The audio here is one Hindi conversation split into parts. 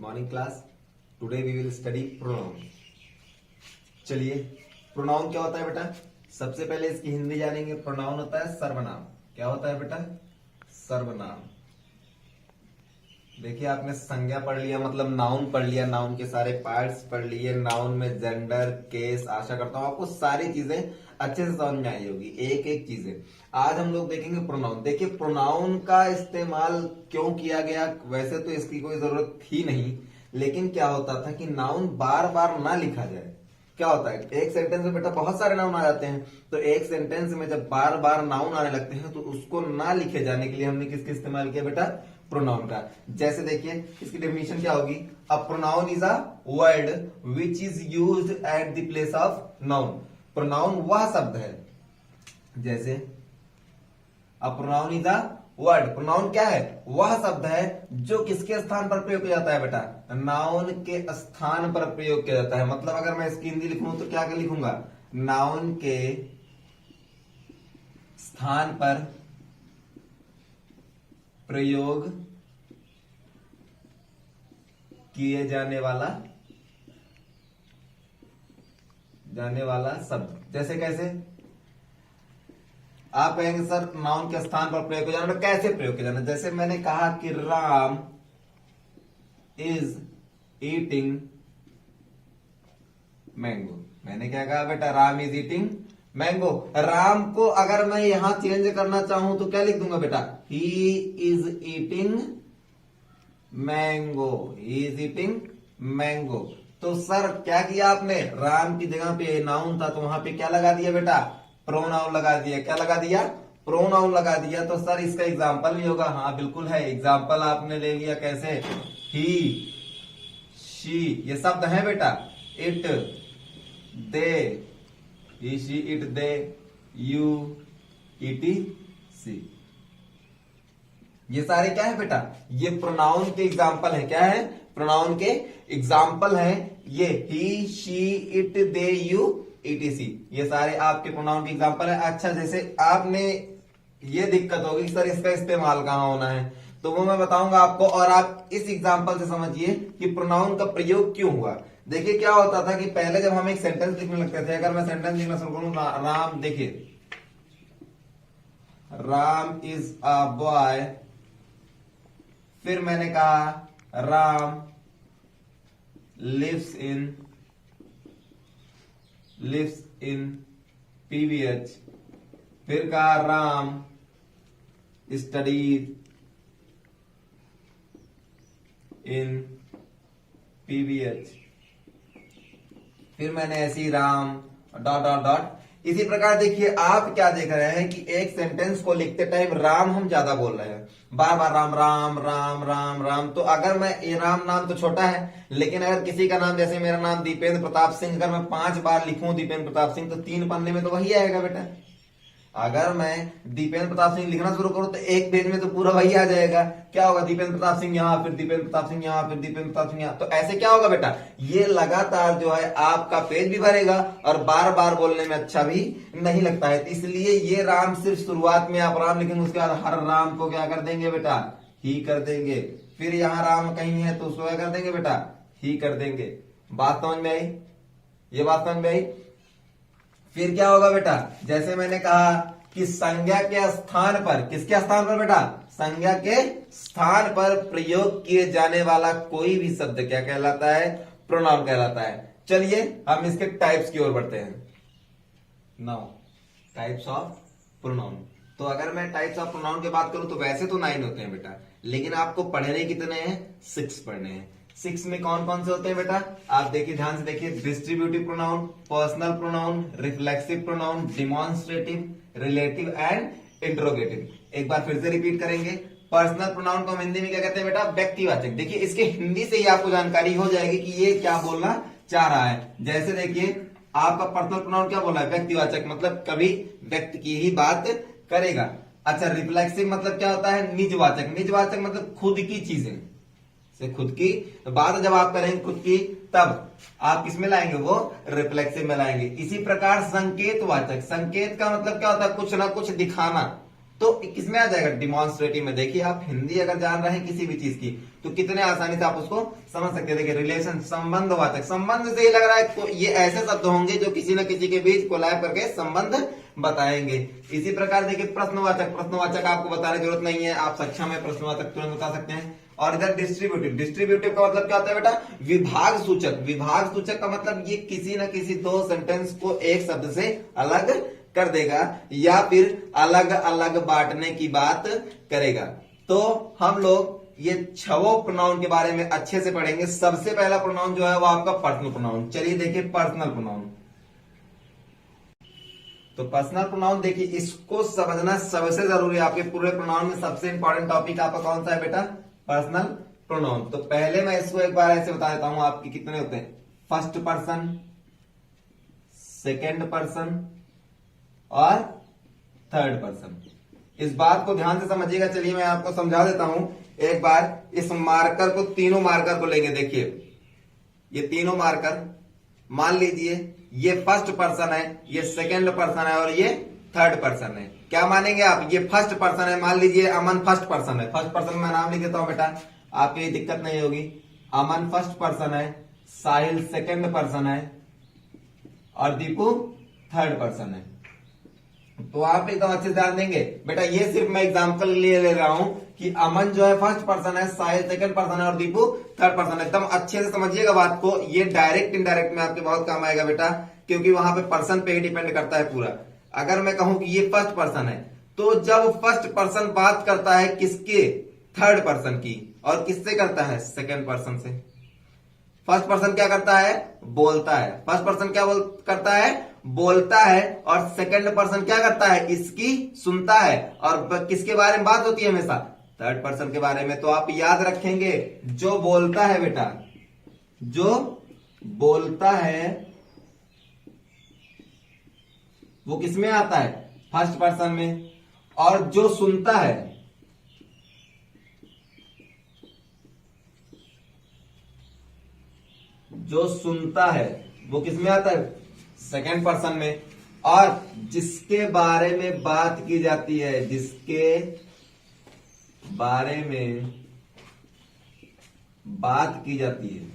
Morning class. Today we will study pronoun. चलिए, प्रोनाउन क्या होता है बेटा? सबसे पहले इसकी हिंदी जानेंगे। प्रोनाउन होता है सर्वनाम। क्या होता है बेटा? सर्वनाम। देखिए, आपने संज्ञा पढ़ लिया, मतलब नाउन पढ़ लिया, नाउन के सारे पार्ट्स पढ़ लिए। नाउन में जेंडर, केस, आशा करता हूं आपको सारी चीजें अच्छे से समझ में आई होगी, एक एक चीजें। आज हम लोग देखेंगे प्रोनाउन। देखिए, प्रोनाउन का इस्तेमाल क्यों किया गया? वैसे तो इसकी कोई जरूरत थी नहीं, लेकिन क्या होता था कि नाउन बार बार ना लिखा जाए। क्या होता है, एक सेंटेंस में बेटा बहुत सारे नाउन आ जाते हैं, तो एक सेंटेंस में जब बार बार नाउन आने लगते हैं तो उसको ना लिखे जाने के लिए हमने किसका इस्तेमाल किया बेटा? प्रोनाउन का। जैसे देखिए, इसकी डेफिनेशन क्या होगी? A pronoun is a word which is used at the place of noun. Pronoun वह शब्द है, जैसे a pronoun is a word. Pronoun क्या है? वह शब्द है जो किसके स्थान पर प्रयोग किया जाता है बेटा? नाउन के स्थान पर प्रयोग किया जाता है। मतलब अगर मैं इसकी हिंदी लिखूं तो क्या लिखूंगा? नाउन के स्थान पर प्रयोग किए जाने वाला शब्द। जैसे कैसे? आप कहेंगे सर नाउन के स्थान पर प्रयोग किया जाना, कैसे प्रयोग किया जाना? जैसे मैंने कहा कि राम इज ईटिंग मैंगो। मैंने क्या कहा बेटा? Ram is eating mango. Ram को अगर मैं यहां चेंज करना चाहूं तो क्या लिख दूंगा बेटा? He is eating mango. He is eating mango. तो सर क्या किया आपने? राम की जगह पे नाउन था तो वहां पे क्या लगा दिया बेटा? प्रोनाउन लगा दिया। क्या लगा दिया? प्रोनाउन लगा दिया। तो सर इसका एग्जाम्पल भी होगा? हाँ बिल्कुल है। एग्जाम्पल आपने ले लिया कैसे? ही, शी, ये शब्द है बेटा। It, they, he, she, it, they, you, etc, ये सारे क्या है बेटा? ये प्रोनाउन के एग्जाम्पल है। क्या है? प्रोनाउन के एग्जाम्पल है ये। He, she, it, they, you, etc, ये सारे आपके प्रोनाउन के एग्जाम्पल है। अच्छा, जैसे आपने ये दिक्कत होगी सर इसका इस्तेमाल कहां होना है, तो वो मैं बताऊंगा आपको, और आप इस एग्जाम्पल से समझिए कि प्रोनाउन का प्रयोग क्यों हुआ। देखिए, क्या होता था कि पहले जब हम एक सेंटेंस लिखने लगते थे, अगर मैं सेंटेंस लिखना शुरू करूं, राम, देखिए राम इज अ बॉय, फिर मैंने कहा राम लिव्स इन पीवीएच, फिर कहा राम स्टडीज इन पीवीएच, फिर मैंने ऐसी राम डॉट डॉट डॉट। इसी प्रकार देखिए, आप क्या देख रहे हैं कि एक सेंटेंस को लिखते टाइम राम हम ज्यादा बोल रहे हैं, बार बार राम राम राम राम राम। तो अगर मैं, ये राम नाम तो छोटा है, लेकिन अगर किसी का नाम, जैसे मेरा नाम दीपेंद्र प्रताप सिंह, अगर मैं 5 बार लिखूं दीपेंद्र प्रताप सिंह, तो 3 पन्ने में तो वही आएगा बेटा। अगर मैं दीपेंद्र प्रताप सिंह लिखना शुरू करूं तो एक पेज में तो पूरा वही आ जाएगा। क्या होगा? दीपेंद्र प्रताप सिंह यहां, फिर दीपेंद्र प्रताप सिंह यहां, फिर दीपेंद्र प्रताप सिंह यहां। तो ऐसे क्या होगा बेटा? ये लगातार जो है आपका पेज भी भरेगा और बार बार बोलने में अच्छा भी नहीं लगता है। इसलिए ये राम सिर्फ शुरुआत में आप राम लिखेंगे, उसके बाद हर राम को क्या कर देंगे बेटा? ही कर देंगे। फिर यहां राम कहीं है तो उसको क्या कर देंगे बेटा? ही कर देंगे। बात समझ में आई? ये बात समझ में आई? फिर क्या होगा बेटा? जैसे मैंने कहा कि संज्ञा के स्थान पर, किसके स्थान पर बेटा? संज्ञा के स्थान पर प्रयोग किए जाने वाला कोई भी शब्द क्या कहलाता है? प्रोनाउन कहलाता है। चलिए हम इसके टाइप्स की ओर बढ़ते हैं। Now types of pronoun. तो अगर मैं टाइप्स ऑफ प्रोनाउन की बात करूं तो वैसे तो 9 होते हैं बेटा, लेकिन आपको पढ़ने कितने हैं? 6 पढ़ने हैं। 6 में कौन कौन से होते हैं बेटा? आप देखिए, ध्यान से देखिए। Distributive pronoun, personal pronoun, reflexive pronoun, demonstrative, relative and interrogative. एक बार फिर से रिपीट करेंगे। पर्सनल प्रोनाउन को हम हिंदी में क्या कहते हैं बेटा? व्यक्तिवाचक। देखिए, इसके हिंदी से ही आपको जानकारी हो जाएगी कि ये क्या बोलना चाह रहा है। जैसे देखिए, आपका पर्सनल प्रोनाउन क्या बोला है? व्यक्तिवाचक, मतलब कभी व्यक्ति की ही बात करेगा। अच्छा, रिफ्लेक्सिव मतलब क्या होता है? निजवाचक। निजवाचक मतलब खुद की चीजें से, खुद की बात जब आप करेंगे खुद की, तब आप किसमें लाएंगे? वो रिफ्लेक्सिव में लाएंगे। इसी प्रकार संकेतवाचक। संकेत का मतलब क्या होता है? कुछ ना कुछ दिखाना। तो किसमें आ जाएगा, डिमॉन्स्ट्रेटिव में। देखिए आप हिंदी अगर जान रहे हैं किसी भी चीज की तो कितने आसानी से आप उसको समझ सकते हैं। देखिए रिलेशन, संबंधवाचक, संबंध से ही लग रहा है तो ये ऐसे शब्द होंगे जो किसी न किसी के बीच कोलैब करके संबंध बताएंगे। इसी प्रकार देखिए प्रश्नवाचक, प्रश्नवाचक आपको बताने की जरूरत नहीं है, आप सक्षम है प्रश्नवाचक तुरंत बता सकते हैं। और इधर डिस्ट्रीब्यूटिव, डिस्ट्रीब्यूटिव का मतलब क्या होता है बेटा, विभाग सूचक। विभाग सूचक का मतलब ये किसी न किसी दो सेंटेंस को एक शब्द से अलग कर देगा या फिर अलग अलग बांटने की बात करेगा। तो हम लोग ये छवो प्रोनाउन के बारे में अच्छे से पढ़ेंगे। सबसे पहला प्रोनाउन जो है वो आपका पर्सनल प्रोनाउन। चलिए देखिए पर्सनल प्रोनाउन। तो पर्सनल प्रोनाउन देखिए इसको समझना सबसे जरूरी है। आपके पूरे प्रोनाउन में सबसे इंपॉर्टेंट टॉपिक आपका कौन सा है बेटा, पर्सनल प्रोनाउन। तो पहले मैं इसको एक बार ऐसे बता देता हूं आपके कितने होते हैं, फर्स्ट पर्सन, सेकेंड पर्सन और थर्ड पर्सन। इस बात को ध्यान से समझिएगा। चलिए मैं आपको समझा देता हूं एक बार। इस मार्कर को, तीनों मार्कर को लेंगे। देखिए ये तीनों मार्कर, मान लीजिए ये फर्स्ट पर्सन है, ये सेकेंड पर्सन है और ये थर्ड पर्सन है। क्या मानेंगे आप, ये फर्स्ट पर्सन है, मान लीजिए अमन फर्स्ट पर्सन है। फर्स्ट पर्सन में नाम लिख देता हूं बेटा, आपकी दिक्कत नहीं होगी। अमन फर्स्ट पर्सन है, साहिल सेकेंड पर्सन है और दीपू थर्ड पर्सन है। तो आप एकदम अच्छे से ध्यान देंगे बेटा। ये सिर्फ मैं एग्जांपल लिए ले रहा हूं कि अमन जो है फर्स्ट पर्सन है, साहिल सेकंड पर्सन है और दीपू थर्ड पर्सन है। एकदम अच्छे से समझिएगा बात को। ये डायरेक्ट इनडायरेक्ट में आपके बहुत काम आएगा बेटा, क्योंकि वहां पे पर्सन पे ही डिपेंड करता है पूरा। अगर मैं कहूं कि ये फर्स्ट पर्सन है, तो जब फर्स्ट पर्सन बात करता है किसके, थर्ड पर्सन की, और किससे करता है, सेकेंड पर्सन से। फर्स्ट पर्सन क्या करता है, बोलता है। फर्स्ट पर्सन क्या करता है, बोलता है। और सेकंड पर्सन क्या करता है, इसकी सुनता है। और किसके बारे में बात होती है हमेशा, थर्ड पर्सन के बारे में। तो आप याद रखेंगे जो बोलता है बेटा, जो बोलता है वो किसमें आता है, फर्स्ट पर्सन में। और जो सुनता है, जो सुनता है वो किसमें आता है, सेकेंड पर्सन में। और जिसके बारे में बात की जाती है, जिसके बारे में बात की जाती है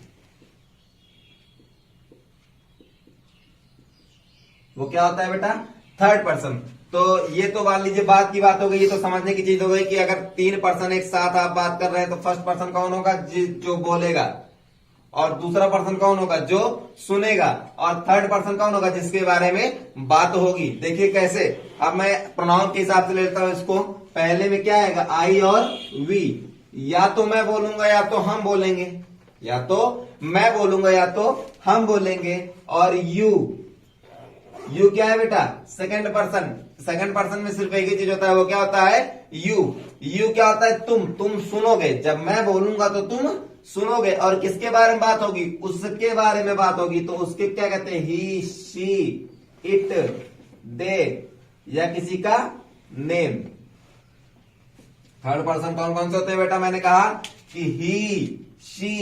वो क्या होता है बेटा, थर्ड पर्सन। तो ये तो मान लीजिए बात की बात हो गई। ये तो समझने की चीज हो गई कि अगर तीन पर्सन एक साथ आप बात कर रहे हैं तो फर्स्ट पर्सन कौन होगा, जो बोलेगा। और दूसरा पर्सन कौन होगा, जो सुनेगा। और थर्ड पर्सन कौन होगा, जिसके बारे में बात होगी। देखिए कैसे, अब मैं प्रोनाउन के हिसाब से लेता हूं इसको। पहले में क्या आएगा, आई और वी। या तो मैं बोलूंगा या तो हम बोलेंगे, या तो मैं बोलूंगा या तो हम बोलेंगे। और यू, यू क्या है बेटा, सेकंड पर्सन। सेकंड पर्सन में सिर्फ एक ही चीज होता है, वो क्या होता है, यू। यू क्या होता है, तुम सुनोगे। जब मैं बोलूंगा तो तुम सुनोगे। और किसके बारे में बात होगी, उसके बारे में बात होगी। तो उसके क्या कहते हैं, ही, शी, इट, दे, या किसी का नेम। थर्ड पर्सन कौन कौन से होते हैं बेटा, मैंने कहा कि ही, शी,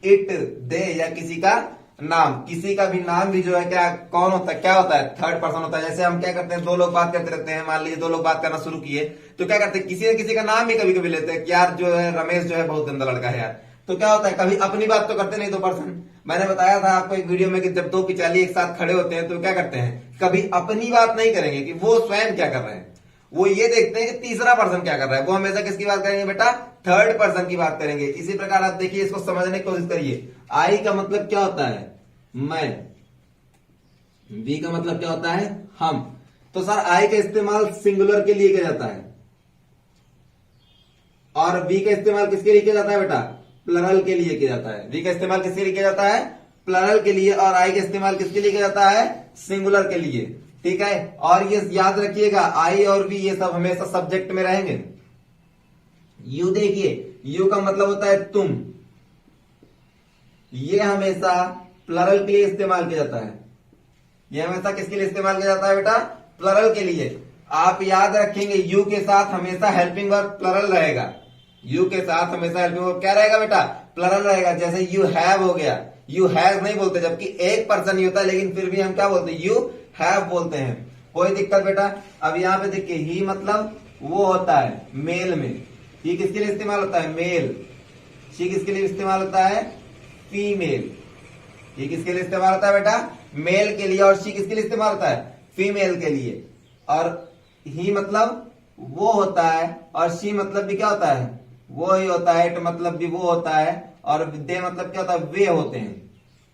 इट, दे, या किसी का नाम। किसी का भी नाम भी जो है क्या, कौन होता है, क्या होता है, थर्ड पर्सन होता है। जैसे हम क्या करते हैं, दो लोग बात करते रहते हैं, मान लीजिए दो लोग बात करना शुरू किए, तो क्या करते हैं, किसी न किसी का नाम भी कभी कभी लेते हैं कि यार जो है रमेश जो है बहुत गंदा लड़का है यार। तो क्या होता है, कभी अपनी बात तो करते नहीं दो पर्सन। मैंने बताया था आपको एक वीडियो में कि जब दो पिचाली एक साथ खड़े होते हैं तो क्या करते हैं, कभी अपनी बात नहीं करेंगे कि वो स्वयं क्या कर रहे हैं, वो ये देखते हैं कि तीसरा पर्सन क्या कर रहा है। वो हमेशा किसकी बात करेंगे बेटा, थर्ड पर्सन की बात करेंगे। इसी प्रकार आप देखिए, इसको समझने की कोशिश करिए। आई का मतलब क्या होता है, मैं। वी का मतलब क्या होता है, हम। तो सर आई का इस्तेमाल सिंगुलर के लिए किया जाता है और वी का इस्तेमाल किसके लिए किया जाता है बेटा, प्लरल के लिए किया जाता है। वी का इस्तेमाल किसके लिए किया जाता है, प्लरल के लिए। और आई का इस्तेमाल किसके लिए किया जाता है, सिंगुलर के लिए। ठीक है। और ये याद रखिएगा, आई और वी ये सब हमेशा सब्जेक्ट में रहेंगे। यू देखिए, यू का मतलब होता है तुम। ये हमेशा प्लरल के लिए इस्तेमाल किया जाता है। ये हमेशा किसके लिए इस्तेमाल किया जाता है बेटा, प्लरल के लिए। आप याद रखेंगे, यू के साथ हमेशा हेल्पिंग वर्ब प्लरल रहेगा। यू के साथ हमेशा हेल्पिंग वर्ब क्या रहेगा बेटा, प्लरल रहेगा। जैसे यू हैव हो गया, यू हैव नहीं बोलते, जबकि एक पर्सन ही होता है, लेकिन फिर भी हम क्या बोलते हैं, यू हैव बोलते हैं। कोई दिक्कत बेटा। अब यहां पे देखिए, ही मतलब वो होता है मेल में, ही किसके लिए इस्तेमाल होता है, मेल। शी किसके लिए इस्तेमाल होता है, फीमेल। ये किसके लिए इस्तेमाल होता है बेटा, मेल के लिए, और शी किसके लिए इस्तेमाल होता है, फीमेल के लिए। और ही मतलब वो होता है, और शी मतलब भी क्या होता है, वो ही होता है। इट मतलब भी वो होता है, और दे मतलब क्या होता है, वे होते हैं।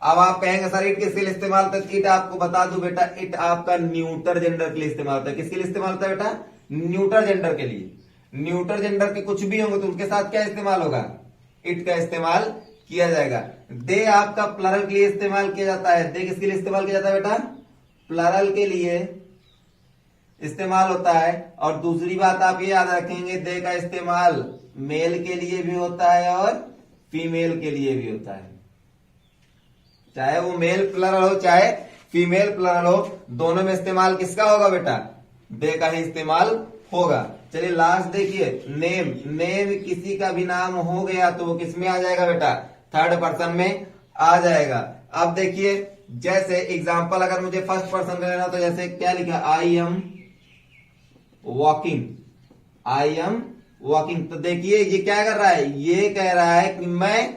अब आप कहेंगे सर इट किसके लिए इस्तेमाल होता है, इट आपको बता दूं बेटा, इट आपका न्यूटर जेंडर के लिए इस्तेमाल होता है। किसके लिए इस्तेमाल होता है बेटा, न्यूटर जेंडर के लिए। न्यूटर जेंडर के कुछ भी होंगे तो उनके साथ क्या इस्तेमाल होगा, इट का इस्तेमाल किया जाएगा। दे आपका प्लरल के लिए इस्तेमाल किया जाता है। दे किसके लिए इस्तेमाल किया जाता है बेटा, प्लरल के लिए इस्तेमाल होता है। और दूसरी बात आप ये याद रखेंगे, दे का इस्तेमाल मेल के लिए भी होता है और फीमेल के लिए भी होता है। चाहे वो मेल प्लरल हो चाहे फीमेल प्लरल हो, दोनों में इस्तेमाल किसका होगा बेटा, दे का ही इस्तेमाल होगा। चलिए लास्ट देखिए, नेम। नेम किसी का भी नाम हो गया तो वो किस में आ जाएगा बेटा, थर्ड पर्सन में आ जाएगा। अब देखिए जैसे एग्जांपल अगर मुझे फर्स्ट पर्सन का लेना तो जैसे क्या लिखा, I am walking, I am walking. तो देखिए ये क्या कर रहा है, ये कह रहा है कि मैं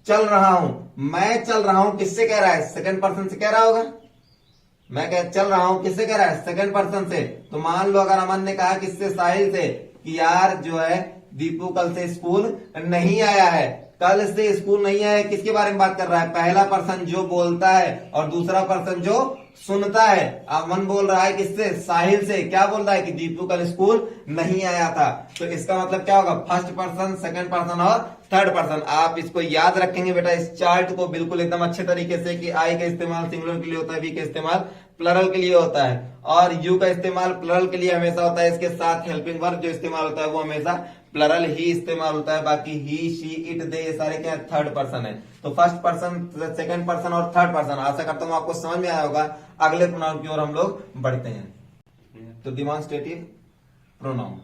चल रहा हूं। मैं चल रहा हूं किससे कह रहा है, सेकंड पर्सन से कह रहा होगा। मैं कह चल रहा हूं किससे कह रहा है, सेकंड पर्सन से। तो मान लो अगर अमन ने कहा किससे, साहिल से, कि यार जो है दीपू कल से स्कूल नहीं आया है। कल से स्कूल नहीं आया है, किसके बारे में बात कर रहा है, पहला पर्सन जो बोलता है और दूसरा पर्सन जो सुनता है। अमन बोल रहा है किससे, साहिल से। क्या बोल रहा है कि दीपू कल स्कूल नहीं आया था। तो इसका मतलब क्या होगा, फर्स्ट पर्सन, सेकंड पर्सन और थर्ड पर्सन। आप इसको याद रखेंगे बेटा, इस चार्ट को बिल्कुल एकदम अच्छे तरीके से, कि आई का इस्तेमाल सिंगुलर के लिए होता है, वी का इस्तेमाल प्लरल के लिए होता है, और यू का इस्तेमाल प्लरल के लिए हमेशा होता है। इसके साथ हेल्पिंग वर्ब जो इस्तेमाल होता है वो हमेशा प्लरल ही इस्तेमाल होता है। बाकी ही, शी, इट, दे ये सारे क्या थर्ड पर्सन है। तो फर्स्ट पर्सन, सेकंड पर्सन और थर्ड पर्सन। आशा करता हूं आपको समझ में आया होगा। अगले प्रोनाउन की ओर हम लोग बढ़ते हैं। तो डिमॉन्स्ट्रेटिव प्रोनाउन।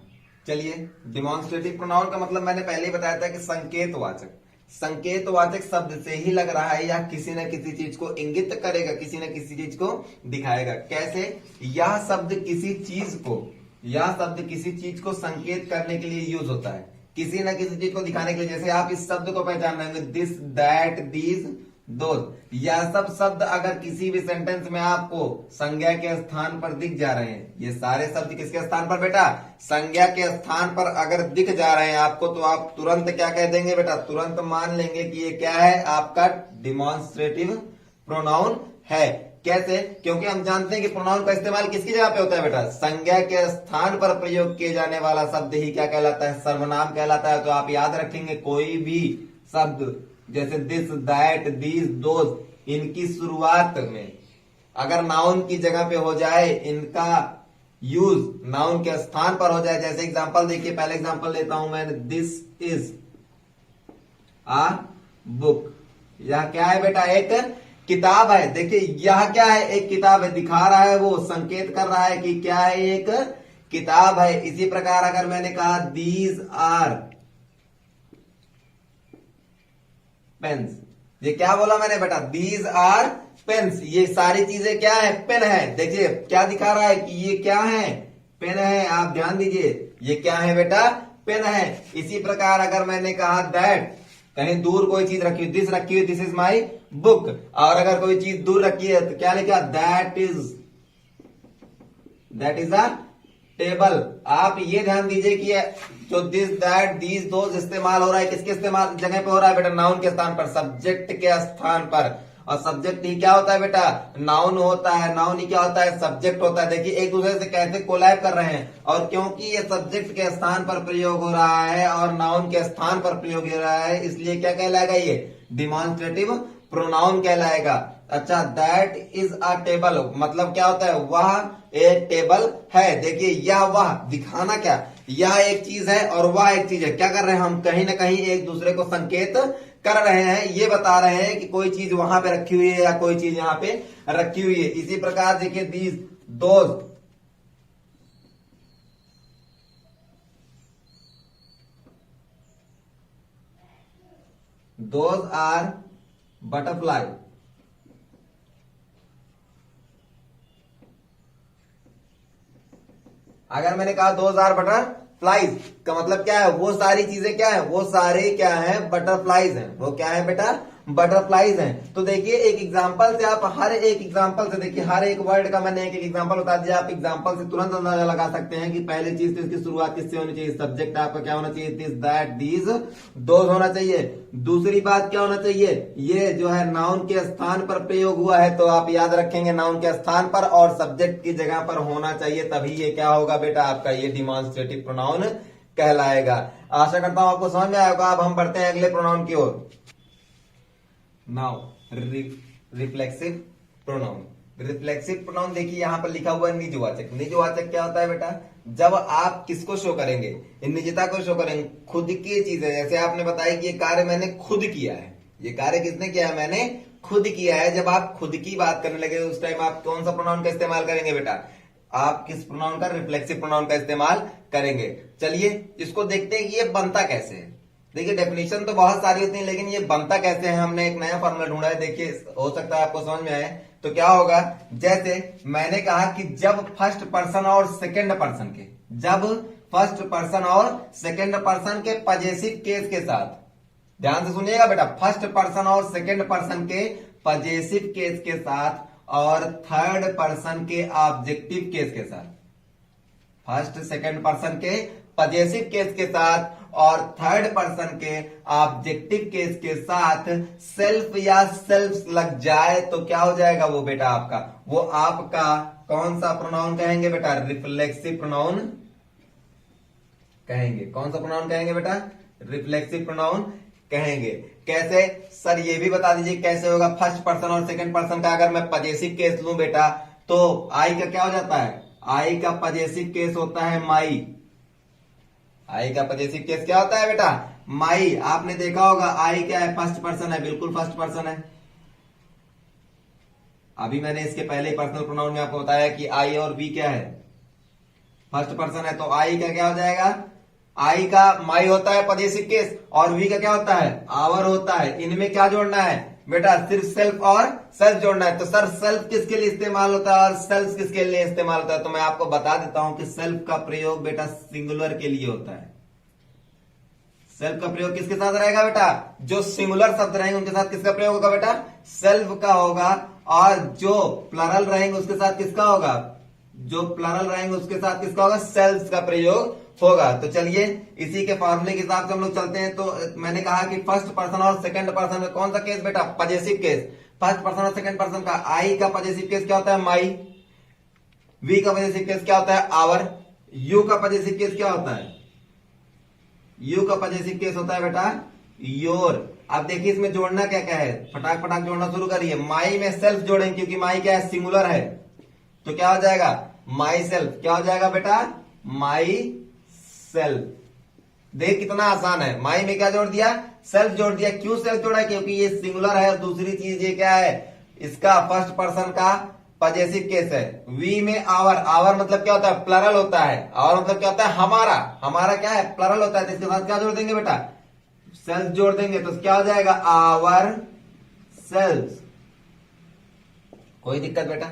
चलिए, डिमॉन्स्ट्रेटिव प्रोनाउन का मतलब मैंने पहले ही बताया था कि संकेतवाचक। संकेतवाचक शब्द से ही लग रहा है या किसी न किसी चीज को इंगित करेगा, किसी न किसी चीज को दिखाएगा। कैसे, यह शब्द किसी चीज को, यह शब्द किसी चीज को संकेत करने के लिए यूज होता है, किसी न किसी चीज को दिखाने के लिए। जैसे आप इस शब्द को पहचान रहे होंगे, दिस, दैट, दीज, दोज। यह सब शब्द अगर किसी भी सेंटेंस में आपको संज्ञा के स्थान पर दिख जा रहे हैं, ये सारे शब्द किसके स्थान पर बेटा, संज्ञा के स्थान पर अगर दिख जा रहे हैं आपको, तो आप तुरंत क्या कह देंगे बेटा, तुरंत मान लेंगे कि ये क्या है, आपका डिमॉन्स्ट्रेटिव प्रोनाउन है। कैसे, क्योंकि हम जानते हैं कि प्रोनाउन का इस्तेमाल किसकी जगह पे होता है बेटा, संज्ञा के स्थान पर प्रयोग किए जाने वाला शब्द ही क्या कहलाता है, सर्वनाम कहलाता है। तो आप याद रखेंगे, कोई भी शब्द जैसे दिस, दैट, दीज, दोज, इनकी शुरुआत में अगर नाउन की जगह पे हो जाए, इनका यूज नाउन के स्थान पर हो जाए। जैसे एग्जांपल देखिए, पहले एग्जांपल लेता हूं मैं, दिस इज आ बुक। यह क्या है बेटा, एक किताब है। देखिए यह क्या है, एक किताब है, दिखा रहा है, वो संकेत कर रहा है कि क्या है, एक किताब है। इसी प्रकार अगर मैंने कहा दीज आर पेन्स, ये क्या बोला मैंने बेटा, दीज आर पेन्स, ये सारी चीजें क्या है, पेन है। देखिए क्या दिखा रहा है कि ये क्या है, पेन है। आप ध्यान दीजिए, ये क्या है बेटा, पेन है। इसी प्रकार अगर मैंने कहा दैट, कहीं दूर कोई चीज रखी हुई, दिस रखी हुई, दिस इज माई बुक। और अगर कोई चीज दूर रखी है तो क्या लिखा, दैट इज अ टेबल। आप ये ध्यान दीजिए कि जो दिस, दैट, दीज, दोज इस्तेमाल हो रहा है, किसके इस्तेमाल जगह पे हो रहा है बेटा, नाउन के स्थान पर, सब्जेक्ट के स्थान पर। और सब्जेक्ट ही क्या होता है बेटा, नाउन होता है। नाउन ही क्या होता है, सब्जेक्ट होता है। देखिए एक दूसरे से कैसे कोलैब कर रहे हैं, और क्योंकि ये सब्जेक्ट के स्थान पर प्रयोग हो रहा है और नाउन के स्थान पर प्रयोग हो रहा है, इसलिए क्या कहलाएगा, ये डिमॉन्स्ट्रेटिव प्रोनाउन कहलाएगा। अच्छा, दैट इज अ टेबल, मतलब क्या होता है, वह एक टेबल है। देखिए यह, वह, दिखाना क्या, यह एक चीज है और वह एक चीज है। क्या कर रहे हैं हम, कहीं ना कहीं एक दूसरे को संकेत कर रहे हैं, ये बता रहे हैं कि कोई चीज वहां पे रखी हुई है या कोई चीज यहां पे रखी हुई है। इसी प्रकार देखिए these, those, those are butterfly. अगर मैंने कहा दोज आर बटरफ्लाइज का मतलब क्या है, वो सारी चीजें क्या है, वो सारे क्या है, बटरफ्लाइज हैं। वो क्या है बेटा, बटरफ्लाइज हैं। तो देखिए एक एग्जांपल से आप हर एक एग्जांपल से देखिए, हर एक वर्ड का मैंने एक एक एग्जांपल बता दिया। आप एग्जांपल से तुरंत अंदाजा लगा सकते हैं कि पहली चीज तो इसकी शुरुआत किससे होनी चाहिए, सब्जेक्ट आपका क्या होना चाहिए, दिस दैट दीज दोज होना चाहिए। दूसरी बात क्या होना चाहिए, ये जो है नाउन के स्थान पर प्रयोग हुआ है, तो आप याद रखेंगे नाउन के स्थान पर और सब्जेक्ट की जगह पर होना चाहिए, तभी ये क्या होगा बेटा, आपका ये डिमॉन्स्ट्रेटिव प्रोनाउन कहलाएगा। आशा करता हूं आपको समझ में आएगा। अब हम बढ़ते हैं अगले प्रोनाउन की ओर। Now reflexive pronoun. Reflexive pronoun देखिए यहां पर लिखा हुआ है निजवाचक। निजवाचक क्या होता है बेटा, जब आप किसको शो करेंगे, निजता को शो करेंगे, खुद की चीजें। जैसे आपने बताया कि ये कार्य मैंने खुद किया है, ये कार्य किसने किया है, मैंने खुद किया है। जब आप खुद की बात करने लगे उस टाइम आप कौन सा प्रोनाउन का इस्तेमाल करेंगे बेटा, आप किस प्रोनाउन का, रिफ्लेक्सिव प्रोनाउन का इस्तेमाल करेंगे। चलिए इसको देखते हैं कि ये बनता कैसे है। देखिए डेफिनेशन तो बहुत सारी होती है, लेकिन ये बनता कैसे है, हमने एक नया फॉर्मूला ढूंढा है। देखिए हो सकता है आपको समझ में आए। तो क्या होगा, जैसे मैंने कहा कि जब फर्स्ट पर्सन और सेकंड पर्सन के, जब फर्स्ट पर्सन और सेकंड पर्सन के पजेसिव केस के साथ, ध्यान से सुनिएगा बेटा, फर्स्ट पर्सन और सेकंड पर्सन के पजेसिव केस के साथ और थर्ड पर्सन के ऑब्जेक्टिव केस के साथ, फर्स्ट सेकंड पर्सन के पजेसिव केस के साथ और थर्ड पर्सन के ऑब्जेक्टिव केस के साथ सेल्फ या सेल्फ्स लग जाए तो क्या हो जाएगा वो बेटा आपका, वो आपका कौन सा प्रोनाउन कहेंगे बेटा, रिफ्लेक्सिव प्रोनाउन कहेंगे। कौन सा प्रोनाउन कहेंगे बेटा, रिफ्लेक्सिव प्रोनाउन कहेंगे। कैसे सर ये भी बता दीजिए कैसे होगा। फर्स्ट पर्सन और सेकंड पर्सन का अगर मैं पजेसिव केस लूं बेटा, तो आई का क्या हो जाता है, आई का पजेसिव केस होता है माई। आई का पजेसिव केस क्या होता है बेटा, माई। आपने देखा होगा आई क्या है, फर्स्ट पर्सन है, बिल्कुल फर्स्ट पर्सन है। अभी मैंने इसके पहले पर्सनल प्रोनाउन में आपको बताया कि आई और वी क्या है, फर्स्ट पर्सन है। तो आई का क्या हो जाएगा, आई का माई होता है पजेसिव केस और वी का क्या होता है, आवर होता है। इनमें क्या जोड़ना है बेटा, सिर्फ सेल्फ और सेल्फ जोड़ना है। तो सर सेल्फ किसके लिए इस्तेमाल होता है और सेल्फ किसके लिए इस्तेमाल होता है, तो मैं आपको बता देता हूं कि सेल्फ का प्रयोग बेटा सिंगुलर के लिए होता है। सेल्फ का प्रयोग किसके साथ रहेगा बेटा, जो सिंगुलर शब्द रहेंगे उनके साथ किसका प्रयोग होगा बेटा, सेल्फ का होगा। और जो प्लरल रहेंगे उसके साथ किसका होगा, जो प्लरल रहेंगे उसके साथ किसका होगा, सेल्फ का प्रयोग होगा। तो चलिए इसी के फॉर्मूले के हिसाब से हम लोग चलते हैं। तो मैंने कहा कि फर्स्ट पर्सन और सेकंड पर्सन में कौन सा केस बेटा, पजेसिव केस। फर्स्ट पर्सन और सेकंड पर्सन का आई का पजेसिव केस क्या होता है, माई। वी का पजेसिव केस क्या होता है, आवर। यू का पजेसिव केस क्या होता है, यू का पजेसिव केस होता है बेटा योर। अब देखिए इसमें जोड़ना क्या क्या है, फटाक फटाक जोड़ना शुरू करिए। माई में सेल्फ जोड़ेंगे क्योंकि माई क्या है, सिंगुलर है। तो क्या हो जाएगा, माई सेल्फ। क्या हो जाएगा बेटा, माई सेल्फ। देख कितना आसान है, माई में क्या जोड़ दिया, सेल्फ जोड़ दिया। क्यों सेल्फ जोड़ा, क्योंकि ये सिंगुलर है। और दूसरी चीज ये क्या है, इसका फर्स्ट पर्सन का पजेसिव केस है। वी में आवर, आवर मतलब क्या होता है, प्लरल होता है। आवर मतलब क्या होता है, हमारा। हमारा क्या है, प्लरल होता है। तो इसके साथ क्या जोड़ देंगे बेटा, सेल्फ जोड़ देंगे। तो क्या हो जाएगा, आवर सेल्फ। कोई दिक्कत बेटा।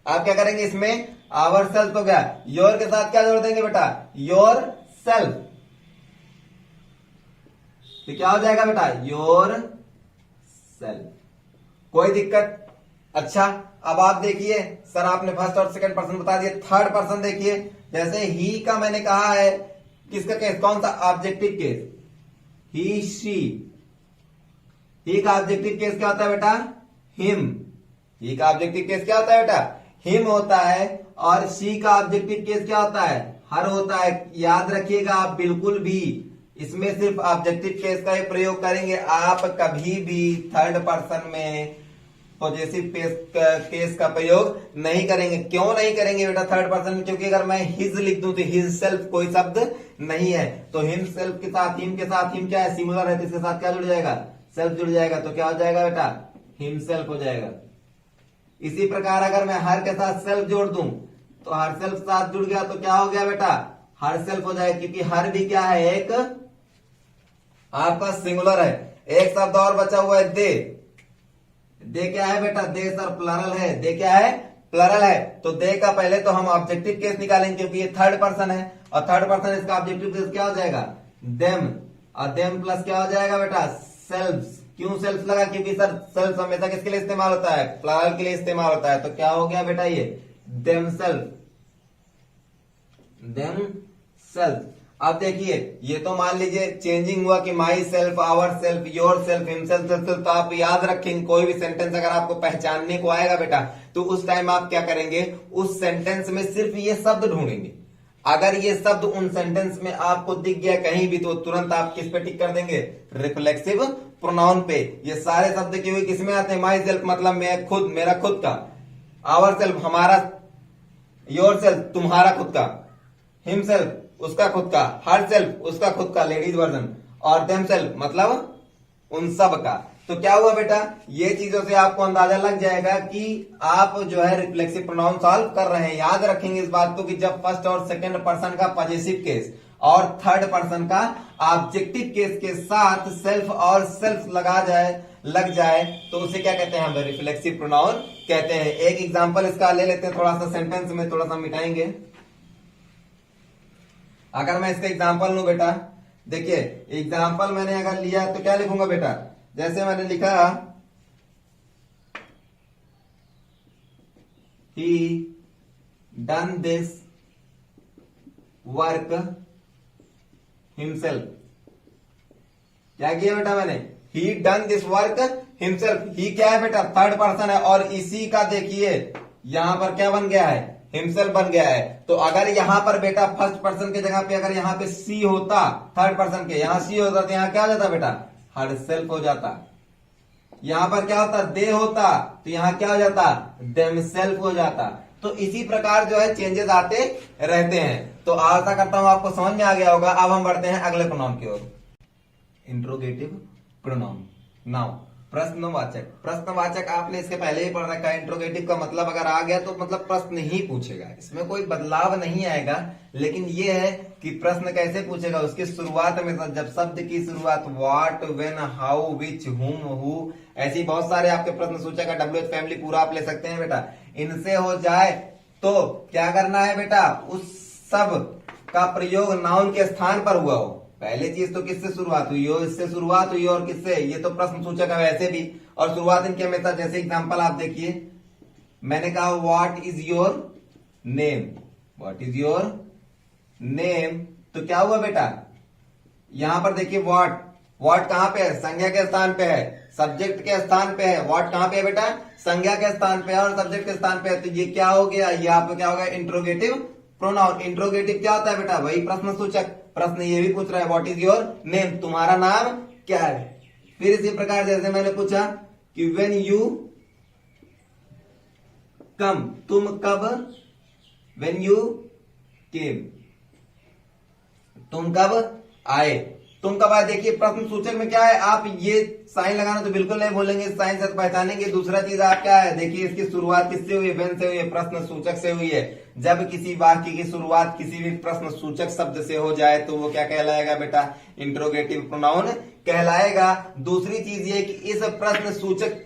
आप क्या करेंगे, इसमें आवर सेल्फ हो गया, योर के साथ क्या जोड़ देंगे बेटा, योर सेल्फ। तो क्या हो जाएगा बेटा, योर सेल्फ। कोई दिक्कत। अच्छा अब आप देखिए, सर आपने फर्स्ट और सेकंड पर्सन बता दिए, थर्ड पर्सन देखिए। जैसे ही का मैंने कहा है, किसका केस, कौन सा, ऑब्जेक्टिव केस, ही शी। ही का ऑब्जेक्टिव केस क्या होता है बेटा, हिम। ही का ऑब्जेक्टिव केस क्या होता है बेटा, हिम होता है। और शी का ऑब्जेक्टिव केस क्या होता है, हर होता है। याद रखिएगा आप बिल्कुल भी इसमें सिर्फ ऑब्जेक्टिव केस का ही प्रयोग करेंगे। आप कभी भी थर्ड पर्सन में पॉजिटिव केस का प्रयोग नहीं करेंगे। क्यों नहीं करेंगे बेटा थर्ड पर्सन में, क्योंकि अगर मैं हिज लिख दूं तो हिज सेल्फ कोई शब्द नहीं है। तो हिम सेल्फ के साथ, हिम के साथ, हिम क्या है, सिंगुलर है, तो इसके साथ क्या जुड़ जाएगा, सेल्फ जुड़ जाएगा। तो क्या हो जाएगा बेटा, हिम सेल्फ हो जाएगा। इसी प्रकार अगर मैं हर के साथ सेल्फ जोड़ दूं तो हर सेल्फ साथ जुड़ गया तो क्या हो गया बेटा, हर सेल्फ हो जाएगा। क्योंकि हर भी क्या है, एक आपका सिंगुलर है। एक शब्द और बचा हुआ है, दे। दे क्या है बेटा, दे सर प्लरल है। दे क्या है, प्लरल है तो दे का पहले तो हम ऑब्जेक्टिव केस निकालेंगे क्योंकि ये थर्ड पर्सन है और थर्ड पर्सन इसका ऑब्जेक्टिव केस क्या हो जाएगा, देम, और देम प्लस क्या हो जाएगा बेटा, सेल्फ्स। क्यों सेल्फ लगा, क्योंकि सर सेल्फ हमेशा किसके लिए इस्तेमाल होता है, प्लरल के लिए इस्तेमाल होता है। तो क्या हो गया बेटा ये देम सेल्फ, देम सेल्फ। अब देखिए ये तो मान लीजिए चेंजिंग हुआ कि my self, our self, your self, himself, self. तो आप याद रखेंगे कोई भी सेंटेंस अगर आपको पहचानने को आएगा बेटा तो उस टाइम आप क्या करेंगे, उस सेंटेंस में सिर्फ ये शब्द ढूंढेंगे। अगर ये शब्द उन सेंटेंस में आपको दिख गया कहीं भी तो तुरंत आप किस पे टिक कर देंगे, रिफ्लेक्सिव प्रोनाउन पे। ये सारे शब्द क्योंकि किसमें आते हैं, माई सेल्फ मतलब मैं खुद, मेरा खुद का, आवर सेल्फ हमारा, योर सेल्फ तुम्हारा खुद का, हिम सेल्फ उसका खुद का, हर सेल्फ उसका खुद का लेडीज वर्जन, और देम सेल्फ मतलब उन सब का। तो क्या हुआ बेटा, ये चीजों से आपको अंदाजा लग जाएगा कि आप जो है रिफ्लेक्सिव प्रोनाउन सॉल्व कर रहे हैं। याद रखेंगे इस बात को कि जब फर्स्ट और सेकंड पर्सन का पॉजिटिव केस और थर्ड पर्सन का ऑब्जेक्टिव केस के साथ सेल्फ और सेल्फ लग जाए तो उसे क्या कहते हैं, हम रिफ्लेक्सिव प्रोनाउन कहते हैं। एक एग्जांपल इसका ले लेते हैं, थोड़ा सा सेंटेंस में थोड़ा सा मिटाएंगे। अगर मैं इसका एग्जांपल लूं बेटा, देखिए एग्जांपल मैंने अगर लिया तो क्या लिखूंगा बेटा, जैसे मैंने लिखा he done this work himself। क्या किया बेटा मैंने, he done this work himself। he क्या है बेटा, थर्ड पर्सन है और इसी का देखिए यहां पर क्या बन गया है, हिमसेल्फ बन गया है। तो अगर यहां पर बेटा फर्स्ट पर्सन की जगह पे अगर यहां पे सी होता, थर्ड पर्सन के यहां सी होता तो यहां क्या हो जाता बेटा, हर सेल्फ हो जाता। यहां पर क्या होता, दे होता तो यहां क्या हो जाता, देम सेल्फ हो जाता। तो इसी प्रकार जो है चेंजेस आते रहते हैं। तो आशा करता हूं आपको समझ में आ गया होगा। अब हम बढ़ते हैं अगले प्रोनाउन की ओर, इंट्रोगेटिव प्रोनाउन। नाउ प्रश्नवाचक, प्रश्नवाचक आपने इसके पहले ही पढ़ रखा है। इंट्रोगेटिव का मतलब अगर आ गया तो मतलब प्रश्न ही पूछेगा, इसमें कोई बदलाव नहीं आएगा। लेकिन ये है कि प्रश्न कैसे पूछेगा, उसकी शुरुआत में जब शब्द की शुरुआत व्हाट, व्हेन, हाउ, विच, हुम, हु, ऐसी बहुत सारे आपके प्रश्न सूचक है। WH फैमिली पूरा आप ले सकते हैं बेटा। इनसे हो जाए तो क्या करना है बेटा, उस सब का प्रयोग नाउन के स्थान पर हुआ हो। पहले चीज तो किससे शुरुआत हुई हो, इससे शुरुआत हुई और किससे, ये तो प्रश्न सूचक है वैसे भी। और शुरुआत इनके हमेशा, जैसे एग्जांपल आप देखिए मैंने कहा what is your name, what is your name. तो क्या हुआ बेटा, यहां पर देखिए व्हाट, व्हाट कहां पे है, संज्ञा के स्थान पे है, सब्जेक्ट के स्थान पे है। व्हाट कहां पे है बेटा, संज्ञा के स्थान पे है और सब्जेक्ट के स्थान पे है। तो ये क्या हो गया, ये आपको क्या होगा, इंट्रोगेटिव प्रोनाउन। इंट्रोगेटिव क्या होता है बेटा, वही प्रश्न सूचक। प्रश्न ये भी पूछ रहा है व्हाट इज योर नेम, तुम्हारा नाम क्या है। फिर इसी प्रकार जैसे मैंने पूछा कि व्हेन यू कम, तुम कब, व्हेन यू केम, तुम कब आए, तुम कब आए। देखिए प्रश्न सूचक में क्या है, आप ये साइन लगाना तो बिल्कुल नहीं बोलेंगे, साइन से तो पहचानेंगे। दूसरा चीज आप क्या है, देखिए इसकी शुरुआत किससे हुई है, व्हेन से हुई है, प्रश्न सूचक से हुई है। जब किसी वाक्य की शुरुआत किसी भी प्रश्न सूचक शब्द से हो जाए तो वो क्या कहलाएगा बेटा, इंट्रोगेटिव प्रोनाउन कहलाएगा। दूसरी चीज ये कि इस प्रश्न सूचक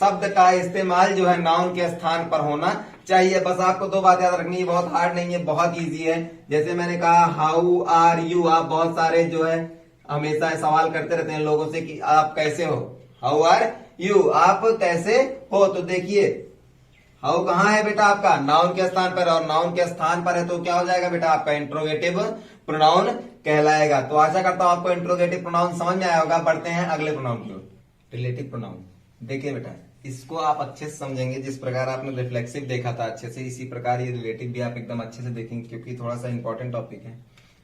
शब्द का इस्तेमाल जो है नाउन के स्थान पर होना चाहिए। बस आपको दो बात याद रखनी है, बहुत हार्ड नहीं है, बहुत इजी है। जैसे मैंने कहा हाउ आर यू, आप बहुत सारे जो है हमेशा सवाल करते रहते हैं लोगों से कि आप कैसे हो, हाउ आर यू, आप कैसे हो। तो देखिए हाउ कहां है बेटा आपका, नाउन के स्थान पर, और नाउन के स्थान पर है तो क्या हो जाएगा बेटा आपका, इंट्रोगेटिव प्रोनाउन कहलाएगा। तो आशा करता हूं आपको इंट्रोगेटिव प्रोनाउन समझ में आया होगा। बढ़ते हैं अगले प्रोनाउन की ओर, रिलेटिव प्रोनाउन। देखिए बेटा इसको आप अच्छे से समझेंगे, जिस प्रकार आपने रिफ्लेक्सिव देखा था अच्छे से, इसी प्रकार ये रिलेटिव भी आप एकदम अच्छे से देखेंगे क्योंकि थोड़ा सा इंपॉर्टेंट टॉपिक है।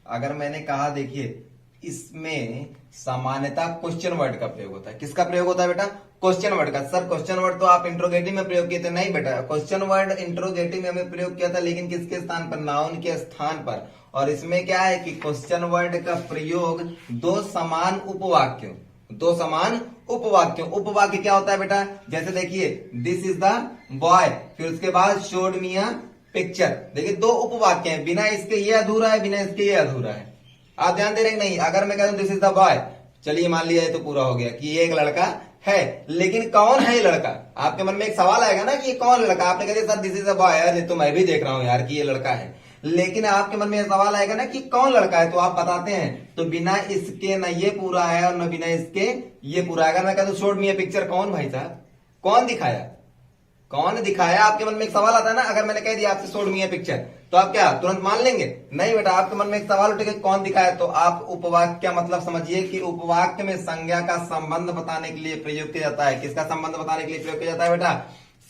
अगर मैंने कहा देखिए इसमें सामान्यतः क्वेश्चन वर्ड का प्रयोग होता है। किसका प्रयोग होता है बेटा, क्वेश्चन वर्ड का। सर क्वेश्चन वर्ड तो आप इंट्रोगेटिव में प्रयोग किए थे, नहीं बेटा, क्वेश्चन वर्ड इंट्रोगेटिव में हमें प्रयोग किया था, लेकिन किसके स्थान पर, नाउन के स्थान पर। और इसमें क्या है कि क्वेश्चन वर्ड का प्रयोग दो समान उपवाक्यों, दो समान उपवाक्यों। उपवाक्य क्या होता है बेटा, जैसे देखिए दिस इज द बॉय, फिर उसके बाद शोड मी अ पिक्चर। देखिए दो उपवाक्य हैं, बिना इसके ये अधूरा है, बिना इसके ये अधूरा है। आप ध्यान दे रहे हैं नहीं, अगर मैं कह दूं दिस इज द बॉय, चलिए मान लिया तो पूरा हो गया कि ये एक लड़का है, लेकिन कौन है ये लड़का? आपके मन में एक सवाल आएगा ना कि ये कौन लड़का? आपने कहते sir this is a boy, यार ये तो मैं भी देख रहा हूं यार कि ये लड़का है, लेकिन आपके मन में सवाल आएगा ना कि कौन लड़का है, तो आप बताते हैं। तो बिना इसके ना ये पूरा है और ना बिना इसके ये पूरा है। अगर मैं कहता हूं शो मी अ पिक्चर, कौन भाई साहब? कौन दिखाया? कौन दिखाया? आपके मन में एक सवाल आता है ना। अगर मैंने कह दिया आपसे शो मी अ पिक्चर, तो आप क्या तुरंत मान लेंगे? नहीं बेटा, आपके मन में एक सवाल उठेगा कौन दिखाया, तो आप उपवाक्य मतलब समझिए कि उपवाक्य में संज्ञा का संबंध बताने के लिए प्रयोग किया जाता है। किसका संबंध बताने के लिए प्रयोग किया जाता है बेटा?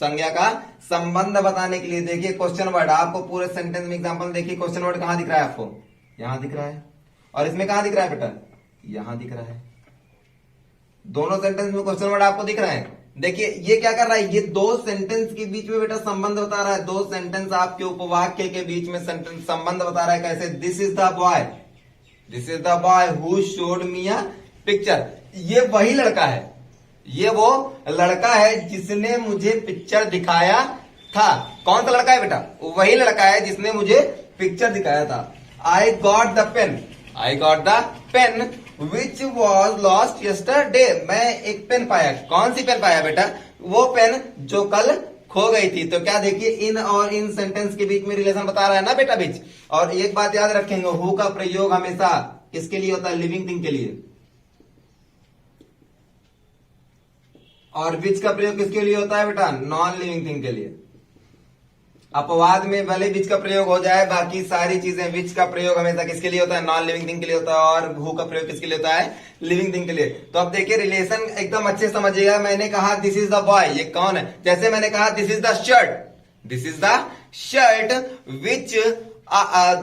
संज्ञा का संबंध बताने के लिए। देखिए क्वेश्चन वर्ड, आपको पूरे सेंटेंस में एग्जांपल देखिए, क्वेश्चन वर्ड कहां दिख रहा है आपको? यहां दिख रहा है। और इसमें कहां दिख रहा है बेटा? यहां दिख रहा है। दोनों सेंटेंस में क्वेश्चन वर्ड आपको दिख रहा है। देखिए ये क्या कर रहा है, ये दो सेंटेंस के बीच में बेटा संबंध बता रहा है। दो सेंटेंस आपके उपवाक्य के बीच में सेंटेंस संबंध बता रहा है। कैसे? This is the boy, this is the boy who showed me a picture. ये वही लड़का है, ये वो लड़का है जिसने मुझे पिक्चर दिखाया था। कौन सा लड़का है बेटा? वही लड़का है जिसने मुझे पिक्चर दिखाया था। I got the pen, I got the pen which was lost yesterday. मैं एक पेन पाया। कौन सी पेन पाया बेटा? वो पेन जो कल खो गई थी। तो क्या देखिए, इन और इन सेंटेंस के बीच में रिलेशन बता रहा है ना बेटा बीच। और एक बात याद रखेंगे, हु का प्रयोग हमेशा किसके लिए होता है? लिविंग थिंग के लिए। और विच का प्रयोग किसके लिए होता है बेटा? नॉन लिविंग थिंग के लिए। अपवाद में भले विच का प्रयोग हो जाए, बाकी सारी चीजें विच का प्रयोग हमेशा किसके लिए होता है? नॉन लिविंग थिंग के लिए होता है। और हु का प्रयोग किसके लिए होता है? लिविंग थिंग के लिए। तो अब देखिए रिलेशन एकदम अच्छे समझिएगा। मैंने कहा दिस इज द बॉय, ये कौन है? जैसे मैंने कहा this is the shirt, this is the shirt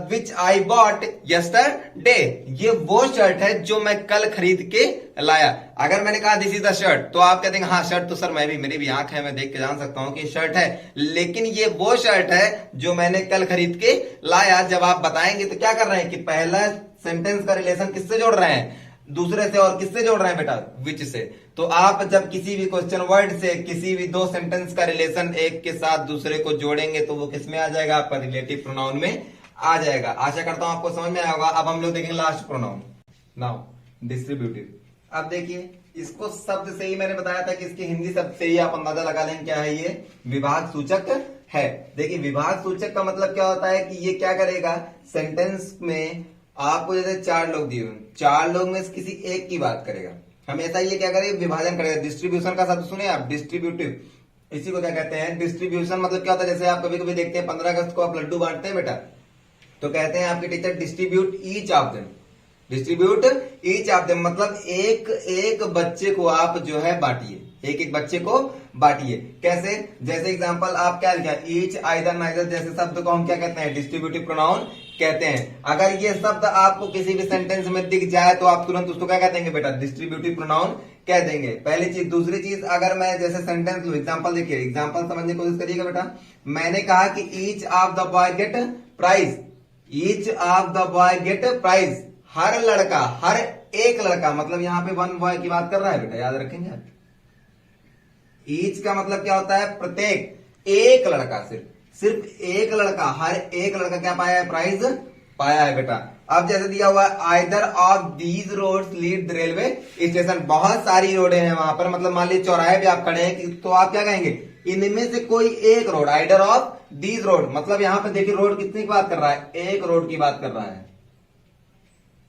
which I bought yesterday. ये वो शर्ट है जो मैं कल खरीद के लाया। अगर मैंने कहा दिस इज द शर्ट, तो आप कहते हैं हाँ शर्ट तो सर मैं भी, मेरी भी आंख है, मैं देख के जान सकता हूं कि शर्ट है, लेकिन ये वो शर्ट है जो मैंने कल खरीद के लाया। जब आप बताएंगे तो क्या कर रहे हैं कि पहला सेंटेंस का रिलेशन किससे जोड़ रहे हैं? दूसरे से। और किससे जोड़ रहे हैं बेटा? विच से। तो आप जब किसी भी क्वेश्चन वर्ड से किसी भी दो सेंटेंस का रिलेशन एक के साथ दूसरे को जोड़ेंगे तो वो किसमें आ जाएगा? आपका रिलेटिव प्रोनाउन में आ जाएगा। आशा करता हूं आपको समझ में आया होगा। अब हम लोग देखेंगे लास्ट प्रोनाउन, नाउ डिस्ट्रीब्यूटिव। अब देखिए इसको शब्द से ही मैंने बताया था कि इसके हिंदी शब्द से ही आप अंदाजा लगा लेंगे क्या है ये? विभाग सूचक है। देखिए विभाग सूचक का मतलब क्या होता है कि ये क्या करेगा? सेंटेंस में आपको जैसे चार लोग दिए हुए, चार लोग में से किसी एक की बात करेगा। हमेशा ये क्या करेगा? विभाजन करेगा। डिस्ट्रीब्यूशन का शब्द सुने आप, डिस्ट्रीब्यूटिव। इसी को क्या कहते हैं? डिस्ट्रीब्यूशन। मतलब क्या होता है? जैसे आप कभी कभी देखते हैं 15 अगस्त को आप लड्डू बांटते हैं बेटा, तो कहते हैं आपके teacher distribute each of them, distribute each of them. मतलब एक एक बच्चे को आप जो है बांटिए, एक एक बच्चे को बांटिए। कैसे? जैसे एग्जांपल आप क्या लिखा? ईच, आइदर, नाइदर जैसे शब्द को हम क्या कहते हैं? डिस्ट्रीब्यूटिव प्रोनाउन कहते हैं। अगर ये शब्द आपको किसी भी सेंटेंस में दिख जाए तो आप तुरंत उसको क्या कह देंगे बेटा? डिस्ट्रीब्यूटिव प्रोनाउन कह देंगे। पहली चीज। दूसरी चीज, अगर मैं जैसे सेंटेंस लू, एग्जांपल देखिए, एग्जांपल समझने की कोशिश करिएगा बेटा। मैंने कहा कि each of the boy get prize, each of the boy get prize. हर लड़का, हर एक लड़का, मतलब यहां पे वन बॉय की बात कर रहा है बेटा, याद रखेंगे आप। ईच का मतलब क्या होता है? प्रत्येक। एक लड़का, सिर्फ एक लड़का, हर एक लड़का क्या पाया है? प्राइज पाया है बेटा। अब जैसे दिया हुआ है either of these roads lead the railway station. बहुत सारी रोडें हैं वहां पर, मतलब मान लीजिए चौराहे पे आप खड़े हैं तो आप क्या कहेंगे? इनमें से कोई एक road, either of these road. मतलब यहां पे देखिए रोड कितनी की बात कर रहा है? एक रोड की बात कर रहा है।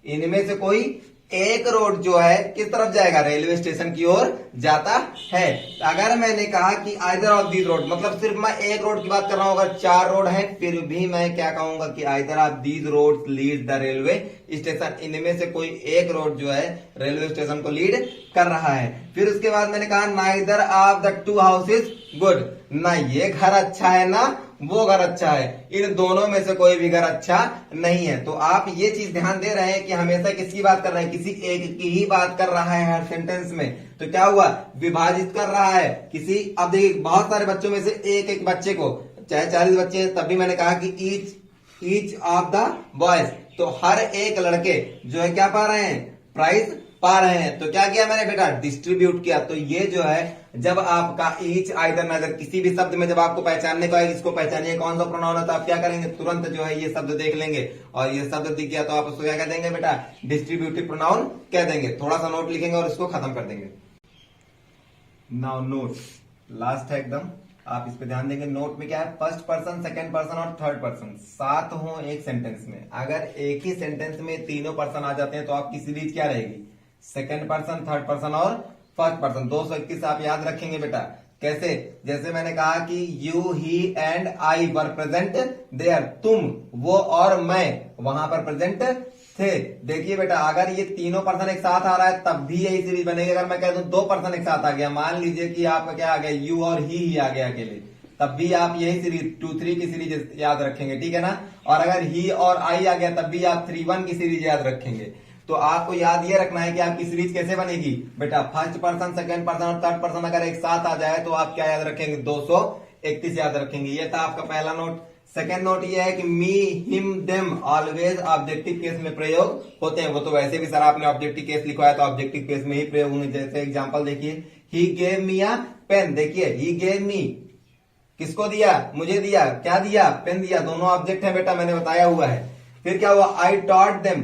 इनमें से कोई एक रोड जो है किस तरफ जाएगा? रेलवे स्टेशन की ओर जाता है। अगर मैंने कहा कि आइदर ऑफ दीज रोड, मतलब सिर्फ मैं एक रोड की बात कर रहा हूं। अगर चार रोड है फिर भी मैं क्या कहूंगा कि either of these road lead the railway station. इनमें से कोई एक रोड जो है रेलवे स्टेशन को लीड कर रहा है। फिर उसके बाद मैंने कहा neither of the two houses good. ना ये घर अच्छा है ना वो घर अच्छा है, इन दोनों में से कोई भी घर अच्छा नहीं है। तो आप ये चीज ध्यान दे रहे हैं कि हमेशा किसकी बात कर रहे हैं? किसी एक की ही बात कर रहा है हर सेंटेंस में। तो क्या हुआ? विभाजित कर रहा है किसी। अब देखिए बहुत सारे बच्चों में से एक एक बच्चे को, चाहे 40 बच्चे हैं तब भी मैंने कहा कि ईच ऑफ द बॉयज। तो हर एक लड़के जो है क्या पा रहे हैं? प्राइज पा रहे हैं। तो क्या किया मैंने बेटा? डिस्ट्रीब्यूट किया। तो ये जो है जब आपका ईच, आइदर, नाइदर किसी भी शब्द में जब आपको पहचानने को आएगा, इसको पहचानिए कौन सा प्रोनाउन है, तो आप क्या करेंगे? तुरंत जो है ये शब्द देख लेंगे और ये शब्द दिख गया तो आप उसको क्या कह देंगे बेटा? डिस्ट्रीब्यूटिव प्रोनाउन कह देंगे। थोड़ा सा नोट लिखेंगे और इसको खत्म कर देंगे। नाउ नोट, लास्ट है एकदम, आप इस पे ध्यान देंगे। नोट में क्या है, फर्स्ट पर्सन, सेकंड पर्सन और थर्ड पर्सन साथ हो एक सेंटेंस में। अगर एक ही सेंटेंस में तीनों पर्सन आ जाते हैं तो आपकी सीरीज क्या रहेगी, सेकंड पर्सन, थर्ड पर्सन और फर्स्ट पर्सन। 221 आप याद रखेंगे बेटा। कैसे, जैसे मैंने कहा कि you, he and I were present there, तुम, वो और मैं वहां पर प्रेजेंट थे। देखिए बेटा, अगर ये तीनों पर्सन एक साथ आ रहा है तब भी यही सीरीज बनेगी। अगर मैं कह दूं दो पर्सन एक साथ आ गया, मान लीजिए कि आपका क्या आ गया, यू और ही आ गया अकेले, तब भी आप यही सीरीज 2-3 की सीरीज याद रखेंगे, ठीक है ना। और अगर ही और आई आ गया तब भी आप 3-1 की सीरीज याद रखेंगे। तो आपको याद ये रखना है कि आपकी सीरीज कैसे बनेगी बेटा, फर्स्ट पर्सन, सेकंड पर्सन और थर्ड पर्सन अगर एक साथ आ जाए तो आप क्या याद रखेंगे, 231 याद रखेंगे। ये था आपका पहला नोट। सेकंड नोट ये है कि me, him, them always objective case में प्रयोग होते हैं। वो तो वैसे भी सर आपने ऑब्जेक्टिव केस लिखवाया तो ऑब्जेक्टिव केस में ही प्रयोग होंगे। जैसे एग्जांपल देखिए, he gave me a pen, देखिए ही गेव मी किसको दिया, मुझे दिया, क्या दिया, पेन दिया, दोनों ऑब्जेक्ट है बेटा, मैंने बताया हुआ है। फिर क्या हुआ, आई टॉट देम,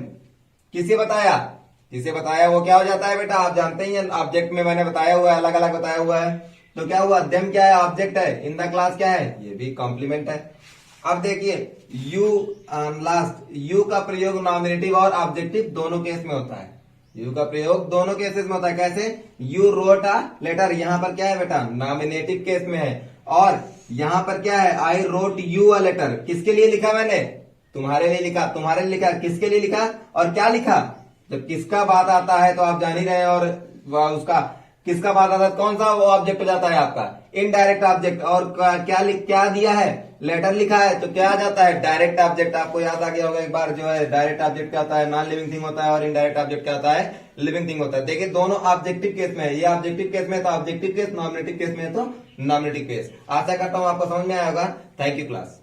किसे बताया, जिसे बताया वो क्या हो जाता है बेटा, आप जानते ही हैं ऑब्जेक्ट में मैंने बताया हुआ है, अलग अलग बताया हुआ है। तो क्या हुआ, देम क्या है, ऑब्जेक्ट है, इन द क्लास क्या है, ये भी कॉम्प्लीमेंट है। अब देखिए यू, लास्ट, यू का प्रयोग नॉमिनेटिव और ऑब्जेक्टिव दोनों केस में होता है। यू का प्रयोग दोनों केसेस में होता है। कैसे, यू रोट अ लेटर, यहां पर क्या है बेटा, नॉमिनेटिव केस में है। और यहां पर क्या है, I wrote you a letter, किसके लिए लिखा मैंने, तुम्हारे लिए लिखा, तुम्हारे लिए लिखा, किसके लिए लिखा और क्या लिखा। जब किसका बात आता है तो आप जान ही रहे हैं, और उसका किसका बात आता है, कौन सा वो ऑब्जेक्ट हो जाता है आपका, इनडायरेक्ट ऑब्जेक्ट। और क्या दिया है, लेटर लिखा है, तो क्या आ जाता है, डायरेक्ट ऑब्जेक्ट। आपको याद आ गया होगा एक बार, जो है डायरेक्ट ऑब्जेक्ट क्या होता है, नॉन लिविंग थिंग होता है, और इनडायरेक्ट ऑब्जेक्ट क्या होता है, लिविंग थिंग होता है। देखिए दोनों ऑब्जेक्टिव केस में है, ये ऑब्जेक्टिव केस में है तो ऑब्जेक्टिव केस, नॉमिनेटिव केस में है तो नॉमिनेटिव केस। आशा करता हूं आपको समझ में आया होगा। Thank you class.